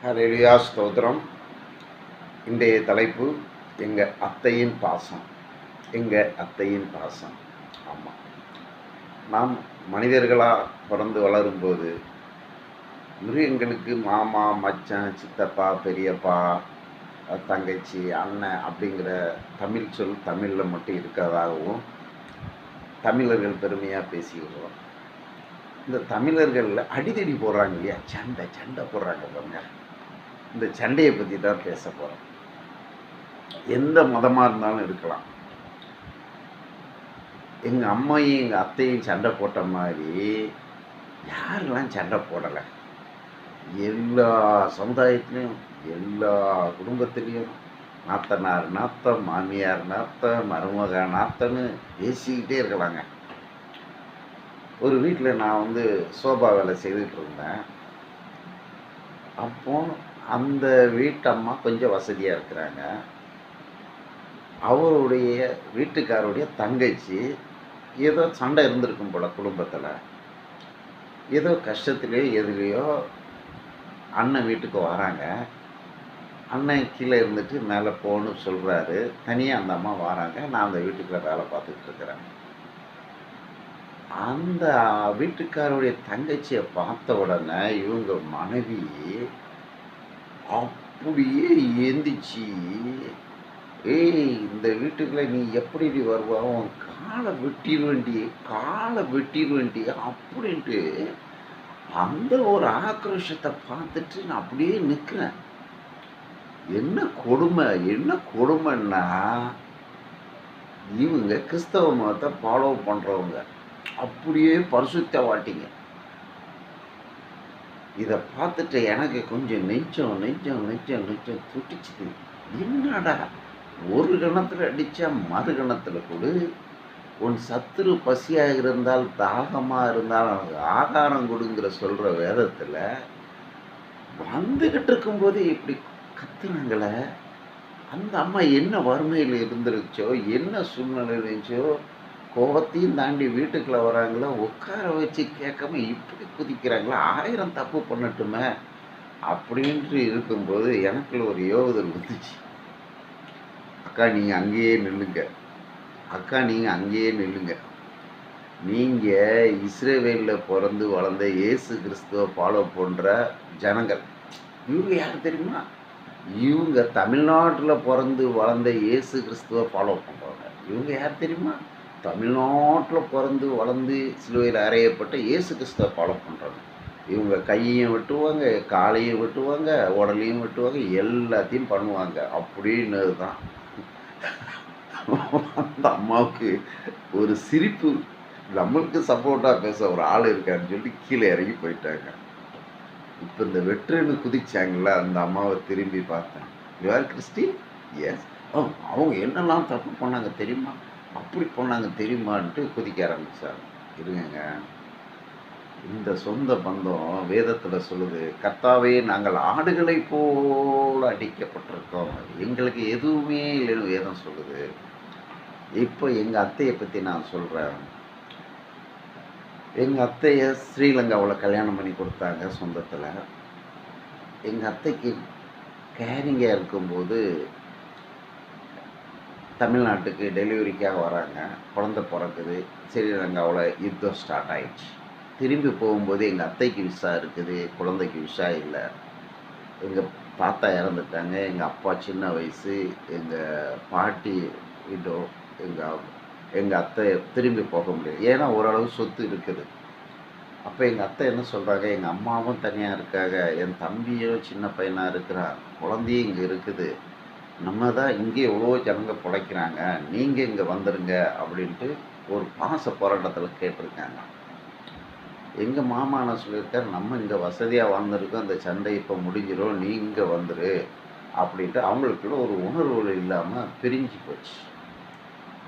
ஹல்லேலூயா ஸ்தோத்திரம். இன்றைய தலைப்பு எங்கள் அத்தையின் பாசம். எங்கள் அத்தையின் பாசம். ஆமாம், நாம் மனிதர்களாக பிறந்து வளரும்போது மிருகங்களுக்கு மாமா, மச்சான், சித்தப்பா, பெரியப்பா, தங்கச்சி, அண்ணன் அப்படிங்கிற தமிழ் சொல் தமிழில் மட்டும் இருக்கிறதாகவும் தமிழர்கள் பெருமையாக பேசிக்கிறோம். இந்த தமிழர்களில் அடிதடி போடுறாங்க இல்லையா, சண்டை போடுறாங்க பாருங்க. இந்த சண்டையை பற்றி தான் பேச போகிறோம். எந்த மதமாக இருந்தாலும் இருக்கலாம். எங்கள் அம்மையும் எங்கள் அத்தையும் சண்டை போட்ட மாதிரி யாரெல்லாம் சண்டை போடலை? எல்லா சமுதாயத்துலேயும் எல்லா குடும்பத்துலேயும் நாத்தனார் நாத்தம், மாமியார் நாத்தம், மருமக நாத்தன்னு பேசிக்கிட்டே இருக்கலாங்க. ஒரு வீட்டில் நான் சோபா வேலை செய்துட்டு இருந்தேன். அப்போ அந்த வீட்டம்மா கொஞ்சம் வசதியாக இருக்கிறாங்க. அவருடைய வீட்டுக்காரருடைய தங்கச்சி ஏதோ சண்டை இருந்திருக்கும் போல் குடும்பத்தில். ஏதோ கஷ்டத்துலேயோ எதுலேயோ அண்ணன் வீட்டுக்கு வராங்க. அண்ணன் கீழே இருந்துட்டு மேலே போகணுன்னு சொல்கிறாரு. தனியாக அந்த அம்மா வராங்க. நான் அந்த வீட்டுக்குள்ளே வேலை பார்த்துக்கிட்டு இருக்கிறேன். அந்த வீட்டுக்காரருடைய தங்கச்சியை பார்த்த உடனே இவங்க மனைவி அப்படியே எந்திரிச்சு, ஏய், இந்த வீட்டுக்குள்ள நீ எப்படி வருவா, உன் காலை வெட்டிடுவேண்டி அப்படின்ட்டு அந்த ஒரு ஆக்ரோஷத்தை பார்த்துட்டு நான் அப்படியே நிற்கிறேன். என்ன கொடுமைன்னா, இவங்க கிறிஸ்தவ மதத்தை ஃபாலோ பண்ணுறவங்க, அப்படியே பரிசுத்த வாட்டிங்க. இதை பார்த்துட்டு எனக்கு கொஞ்சம் நெஞ்சம் துடிச்சுது. என்னடா, ஒரு கணத்தில் அடித்தா மறு கணத்தில் கொடு, உன் சத்துரு பசியாக இருந்தால் தாகமாக இருந்தால் அவனுக்கு ஆகாரம் கொடுங்கிற சொல்கிற வேதத்தில் வந்துக்கிட்டு இருக்கும்போது இப்படி கத்துனாங்களே. அந்த அம்மா என்ன வறுமையில் இருந்துருச்சோ, என்ன சூழ்நிலை இருந்துச்சோ, கோபத்தையும் தாண்டி வீட்டுக்குள்ளே வராங்களோ, உட்கார வச்சு கேட்காம இப்படி குதிக்கிறாங்களா, 1000 தப்பு பண்ணட்டுமே அப்படின்ட்டு இருக்கும்போது எனக்குள்ள ஒரு யோகுதல் வந்துச்சு. அக்கா நீங்கள் அங்கேயே நில்லுங்க. நீங்கள் இஸ்ரேவேலில் பிறந்து வளர்ந்த இயேசு கிறிஸ்துவ ஃபாலோ பண்ணுற ஜனங்கள். இவங்க யார் தெரியுமா? இவங்க தமிழ்நாட்டில் பிறந்து வளர்ந்த இயேசு கிறிஸ்துவ ஃபாலோ பண்ணுறவங்க. இவங்க யார் தெரியுமா? தமிழ்நாட்டில் பிறந்து வளர்ந்து சிலுவையில் அறையப்பட்ட இயேசு கிறிஸ்துவ ஃபாலோ பண்ணுறவங்க. இவங்க கையையும் வெட்டுவாங்க, காலையும் வெட்டுவாங்க, உடலையும் வெட்டுவாங்க, எல்லாத்தையும் பண்ணுவாங்க. அப்படின்னது தான். அந்த அம்மாவுக்கு ஒரு சிரிப்பு, நம்மளுக்கு சப்போர்ட்டாக பேச ஒரு ஆள் இருக்காருன்னு சொல்லிட்டு கீழே இறங்கி போயிட்டாங்க. இப்போ இந்த வெற்றுன்னு குதிச்சாங்களா, அந்த அம்மாவை திரும்பி பார்த்தேன். You are Christian? எஸ். அவங்க என்னெல்லாம் தப்பு பண்ணாங்க தெரியுமா, அப்படி பண்ணாங்க தெரியுமான்ட்டு குதிக்க ஆரம்பித்தாங்க. இருங்க, இந்த சொந்த பந்தம் வேதத்தில் சொல்லுது, கர்த்தாவே நாங்கள் ஆடுகளை போல அடிக்கப்பட்டிருக்கோம், எங்களுக்கு எதுவுமே இல்லைன்னு வேதம் சொல்லுது. இப்போ எங்கள் அத்தையை பற்றி நான் சொல்கிறேன். எங்கள் அத்தையை ஸ்ரீலங்காவில் கல்யாணம் பண்ணி கொடுத்தாங்க சொந்தத்தில். எங்கள் அத்தைக்கு கேரிங்காக இருக்கும்போது தமிழ்நாட்டுக்கு டெலிவரிக்காக வராங்க. குழந்தை பிறக்குது. ஸ்ரீலங்காவில் யுத்தம் ஸ்டார்ட் ஆயிடுச்சு. திரும்பி போகும்போது எங்கள் அத்தைக்கு விசா இருக்குது, குழந்தைக்கு விசா இல்லை. எங்கள் தாத்தா இறந்துட்டாங்க. எங்கள் அப்பா சின்ன வயசு. எங்கள் பாட்டி இதோ எங்கள் அத்தை திரும்பி போக முடியாது, ஏன்னா ஓரளவு சொத்து இருக்குது. அப்போ எங்கள் அத்தை என்ன சொல்கிறாங்க, எங்கள் அம்மாவும் தனியாக இருக்காங்க, என் தம்பியும் சின்ன பையனாக இருக்கிறான், குழந்தையும் இங்கே இருக்குது, நம்ம தான் இங்கே எவ்வளோ ஜனங்க பிழைக்கிறாங்க, நீங்கள் இங்கே வந்துடுங்க அப்படின்ட்டு ஒரு பாச போராட்டத்தில் கேட்டிருக்காங்க. எங்கள் மாமா என்ன சொல்லியிருக்காரு, நம்ம இங்கே வசதியாக வாழ்ந்துருக்கோம், அந்த சண்டை இப்போ முடிஞ்சிடும், நீ இங்கே வந்துடு அப்படின்ட்டு அவங்களுக்குள்ள ஒரு உணர்வுகள் இல்லாமல் பிரிஞ்சு போச்சு.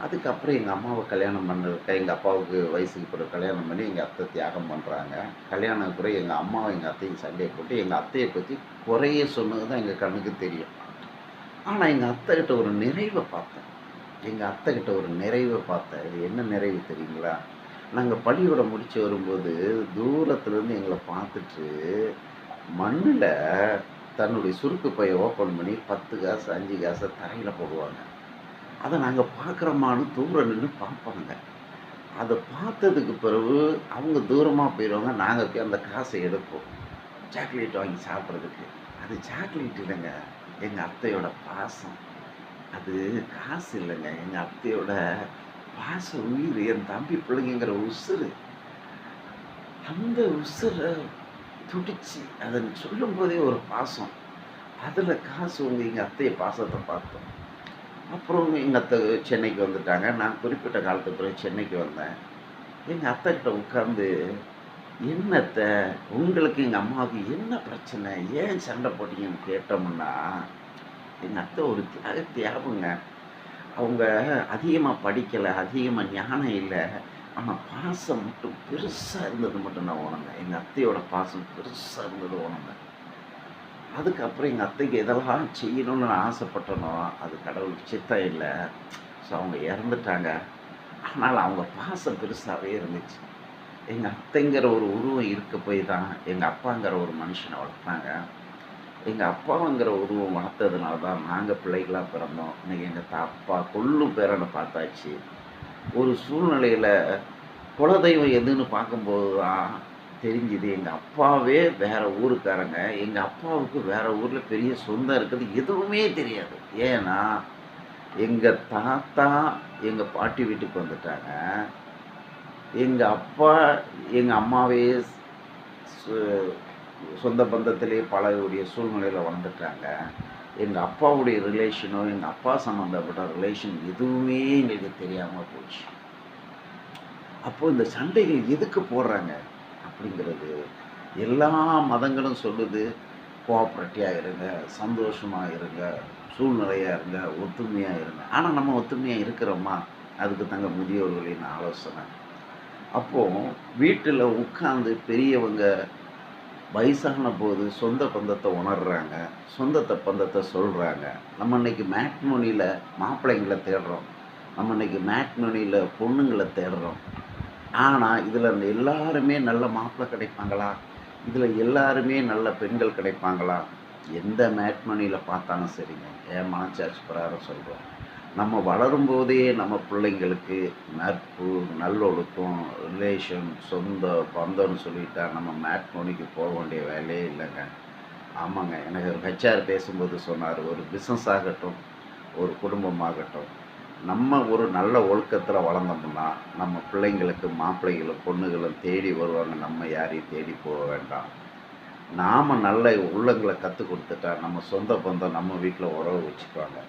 அதுக்கப்புறம் எங்கள் அம்மாவை கல்யாணம் பண்ணிருக்க, எங்கள் அப்பாவுக்கு வயசுக்கு பிறகு கல்யாணம் பண்ணி எங்கள் அத்தை தியாகம் பண்ணுறாங்க. கல்யாணம் பிறகு எங்கள் அம்மாவை எங்கள் அத்தையும் சண்டையை போட்டு எங்கள் அத்தையை பற்றி குறைய சொன்னது தான் எங்கள் கண்ணுக்கு தெரியும். ஆனால் எங்கள் அத்தைக்கிட்ட ஒரு நிறைவை பார்த்தேன். இது என்ன நிறைவு தெரியுங்களா? நாங்கள் பள்ளிக்கூடம் முடித்து வரும்போது தூரத்துலேருந்து எங்களை பார்த்துட்டு மண்ணில் தன்னுடைய சுருக்கு பையை ஓப்பன் பண்ணி 10 காசு 5 காசை தரையில் போடுவாங்க. அதை நாங்கள் பார்க்குறோமான்னு தூரம் நின்று பார்ப்பாங்க. அதை பார்த்ததுக்கு பிறகு அவங்க தூரமாக போயிடுவாங்க. நாங்கள் போய் அந்த காசை எடுப்போம் சாக்லேட் வாங்கி சாப்பிட்றதுக்கு. அது சாக்லேட் இல்லைங்க, எங்கள் அத்தையோட பாசம். அது காசு இல்லைங்க, எங்கள் அத்தையோட பாச உயிர், என் தம்பி பிள்ளைங்கிற உசுறு. அந்த உசுரை துடிச்சு அதை சொல்லும்போதே ஒரு பாசம். அதில் காசு எங்கள் அத்தைய பாசத்தை பார்த்தோம். அப்புறம் எங்கள் அத்தை சென்னைக்கு வந்துட்டாங்க. நான் குறிப்பிட்ட காலத்துக்கு பிறகு சென்னைக்கு வந்தேன். எங்கள் அத்தைக்கிட்ட உட்காந்து, "என்ன அத்தை, உங்களுக்கு எங்கள் அம்மாவுக்கு என்ன பிரச்சனை, ஏன் சண்டை போட்டீங்கன்னு?" கேட்டோம்னா, எங்கள் அத்தை ஒரு தியாகங்க. அவங்க அதிகமாக படிக்கலை, அதிகமாக ஞானம் இல்லை, ஆனால் பாசம் மட்டும் பெருசாக இருந்தது மட்டும் நான் உணர்ந்தேன். எங்கள் அத்தையோட பாசம் பெருசாக இருந்தது உணர்ந்தேன். அதுக்கப்புறம் எங்கள் அத்தைக்கு எதெல்லாம் செய்யணும்னு நான் ஆசைப்பட்டனோ அது கடவுளுக்கு சித்தம் இல்லை. ஸோ அவங்க இறந்துட்டாங்க. ஆனால் அவங்க பாசம் பெருசாகவே இருந்துச்சு. எங்கள் அத்தைங்கிற ஒரு உருவம் இருக்க போய் தான் எங்கள் அப்பாங்கிற ஒரு மனுஷனை வளர்த்தாங்க. எங்கள் அப்பாங்கிற உருவம் வளர்த்ததுனால தான் நாங்கள் பிள்ளைகளாக பிறந்தோம். இன்றைக்கி எங்கள் அப்பா கொள்ளும் பேரனை பார்த்தாச்சு. ஒரு சூழ்நிலையில் குலதெய்வம் எதுன்னு பார்க்கும்போது தான் தெரிஞ்சுது, எங்கள் அப்பாவே வேறு ஊருக்காரங்க. எங்கள் அப்பாவுக்கு வேறு ஊரில் பெரிய சொந்தம் இருக்குது எதுவுமே தெரியாது. ஏன்னா எங்கள் தாத்தா எங்கள் பாட்டி வீட்டுக்கு வந்துட்டாங்க. எங்கள் அப்பா எங்கள் அம்மாவே சொந்த பந்தத்திலே பழகக்கூடிய சூழ்நிலையில் வளர்ந்துட்டாங்க. எங்கள் அப்பாவுடைய ரிலேஷனோ எங்கள் அப்பா சம்மந்தப்பட்ட ரிலேஷன் எதுவுமே எங்களுக்கு தெரியாமல் போச்சு. அப்போது இந்த சண்டைகள் எதுக்கு போடுறாங்க அப்படிங்கிறது எல்லா மதங்களும் சொல்லுது, கோஆப்ரேட்டிவாக இருங்க, சந்தோஷமாக இருங்க, சூழ்நிலையாக இருங்க, ஒத்துமையாக இருங்க. ஆனால் நம்ம ஒத்துமையாக இருக்கிறோமா? அதுக்கு தங்க முதியோர்களின் ஆலோசனை. அப்போது வீட்டில் உட்காந்து பெரியவங்க வயசான போது சொந்த பந்தத்தை உணர்றாங்க, சொந்தத்தை பந்தத்தை சொல்கிறாங்க. நம்ம இன்றைக்கி மேட்ரிமோனியில் மாப்பிள்ளைங்களை தேடுறோம், நம்ம இன்றைக்கி மேட்ரிமோனியில் பொண்ணுங்களை தேடுறோம். ஆனால் இதில் எல்லாருமே நல்ல மாப்பிள்ளை கிடைப்பாங்களா? இதில் எல்லாருமே நல்ல பெண்கள் கிடைப்பாங்களா? எந்த மேட்ரிமோனியில் பார்த்தாலும் சரிங்க, என் மனசாட்சி பிரகாரம் சொல்கிறோம். நம்ம வளரும்போதே நம்ம பிள்ளைங்களுக்கு நட்பு, நல்லொழுக்கம், ரிலேஷன், சொந்த பந்தம்னு சொல்லிட்டா நம்ம மேட்ரிமோனிக்கு போக வேண்டிய வேலையே இல்லைங்க. ஆமாங்க, எனக்கு ஒரு ஹெச்ஆர் பேசும்போது சொன்னார், ஒரு பிஸ்னஸ் ஆகட்டும், ஒரு குடும்பமாகட்டும், நம்ம ஒரு நல்ல ஒழுக்கத்தில் வளர்ந்தோம்னா நம்ம பிள்ளைங்களுக்கு மாப்பிள்ளைகளும் பொண்ணுகளும் தேடி வருவாங்க. நம்ம யாரையும் தேடி போக வேண்டாம். நாம் நல்ல உள்ளங்களை கற்றுக் கொடுத்துட்டா நம்ம சொந்த பந்தம் நம்ம வீட்டில் உறவு வச்சுக்குவாங்க.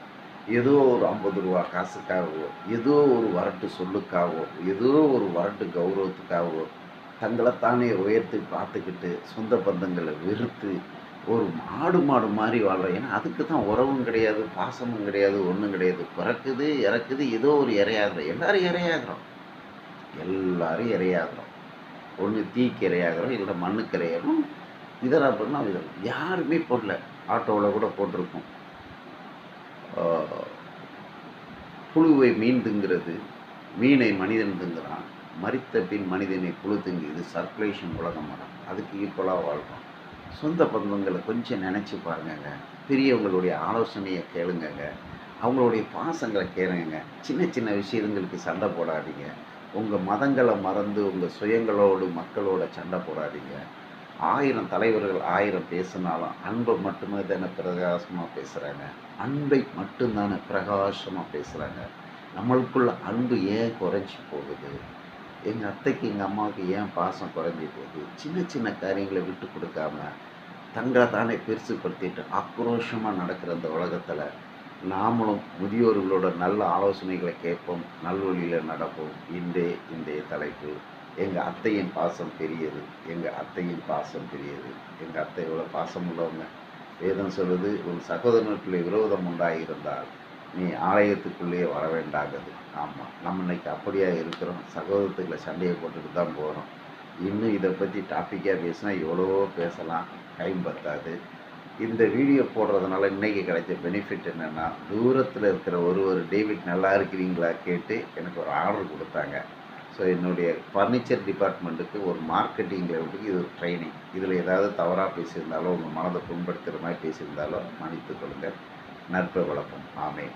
ஏதோ ஒரு 50 ரூபா காசுக்காகவோ, ஏதோ ஒரு வரட்டு சொல்லுக்காகவோ, ஏதோ ஒரு வரட்டு கௌரவத்துக்காகவோ தங்களைத்தானே உயர்த்தி பார்த்துக்கிட்டு சொந்த பந்தங்களை வெறுத்து ஒரு ஆடு மாடு மாதிரி வாழ்கிறோம். ஏன்னா அதுக்கு தான் உறவும் கிடையாது, பாசமும் கிடையாது, ஒன்றும் கிடையாது. பிறக்குது இறக்குது, ஏதோ ஒரு இரையாகிறோம். எல்லோரும் இரையாகிறோம், எல்லோரும் இரையாகிறோம். ஒன்று தீக்கு இரையாகிறோம், இல்லை மண்ணுக்கு இரையாகிறோம். இதெல்லாம் பண்ணால் இதெல்லாம் யாருமே போடல. ஆட்டோவில் கூட போட்டிருக்கோம், புழுவை மீன் திங்கிறது, மீனை மனிதன் திங்குறான், மரித்த பின் மனிதனை புழு திங்கு. இது சர்க்குலேஷன் உலகம் மேடம். அதுக்கு ஈக்குவலாக வாழ்கிறோம். சொந்த பந்தங்களை கொஞ்சம் நினச்சி பாருங்கங்க. பெரியவங்களுடைய ஆலோசனையை கேளுங்கங்க, அவங்களுடைய பாசங்களை கேளுங்க. சின்ன சின்ன விஷயங்களுக்கு சண்டை போடாதீங்க. உங்கள் மதங்களை மறந்து உங்கள் சுயங்களோடு மக்களோட சண்டை போடாதீங்க. 1000 தலைவர்கள் 1000 பேசினாலும் அன்பை மட்டுமே தானே பிரகாசமாக பேசுகிறாங்க. அன்பை மட்டும்தானே பிரகாசமாக பேசுகிறாங்க. நம்மளுக்குள்ள அன்பு ஏன் குறைஞ்சி போகுது? எங்கள் அத்தைக்கு எங்கள் அம்மாவுக்கு ஏன் பாசம் குறைஞ்சி போகுது? சின்ன சின்ன காரியங்களை விட்டு கொடுக்காம தங்களை தானே பெருசுப்படுத்திட்டு ஆக்ரோஷமாக நடக்கிற அந்த உலகத்தில் நாமளும் முதியோர்களோட நல்ல ஆலோசனைகளை கேட்போம், நல்வழியில் நடப்போம். இன்றைய தலைப்பு, எங்கள் அத்தையின் பாசம் பெரியது. எங்கள் அத்தையின் பாசம் பெரியது. எங்கள் அத்தை எவ்வளோ பாசம் உள்ளவங்க. வேதம் சொல்லுது, உன் சகோதரனுக்குள்ளே விரோதம் உண்டாகியிருந்தால் நீ ஆலயத்துக்குள்ளேயே வர வேண்டாங்குது. ஆமாம், நம்ம இன்னைக்கு அப்படியே இருக்கிறோம். சகோதரத்துக்குள்ள சண்டையை போட்டுட்டு தான் போகிறோம். இன்னும் இதை பற்றி டாப்பிக்காக பேசினா எவ்வளவோ பேசலாம், டைம் பத்தாது. இந்த வீடியோ போடுறதுனால இன்றைக்கி கிடைச்ச பெனிஃபிட் என்னென்னா, தூரத்தில் இருக்கிற ஒரு டேவிட் நல்லா இருக்கிறீங்களா கேட்டு எனக்கு ஒரு ஆர்டர் கொடுத்தாங்க. ஸோ ஸோ என்னுடைய ஃபர்னிச்சர் டிபார்ட்மெண்ட்டுக்கு ஒரு மார்க்கெட்டிங் லெவலுக்கு இது ஒரு ட்ரைனிங். இதில் ஏதாவது தவறாக பேசியிருந்தாலோ, உங்கள் மனதை புண்படுத்துகிற மாதிரி பேசியிருந்தாலோ மன்னித்துக் கொள்ளுங்கள். நற்பு வழக்கம். ஆமென்.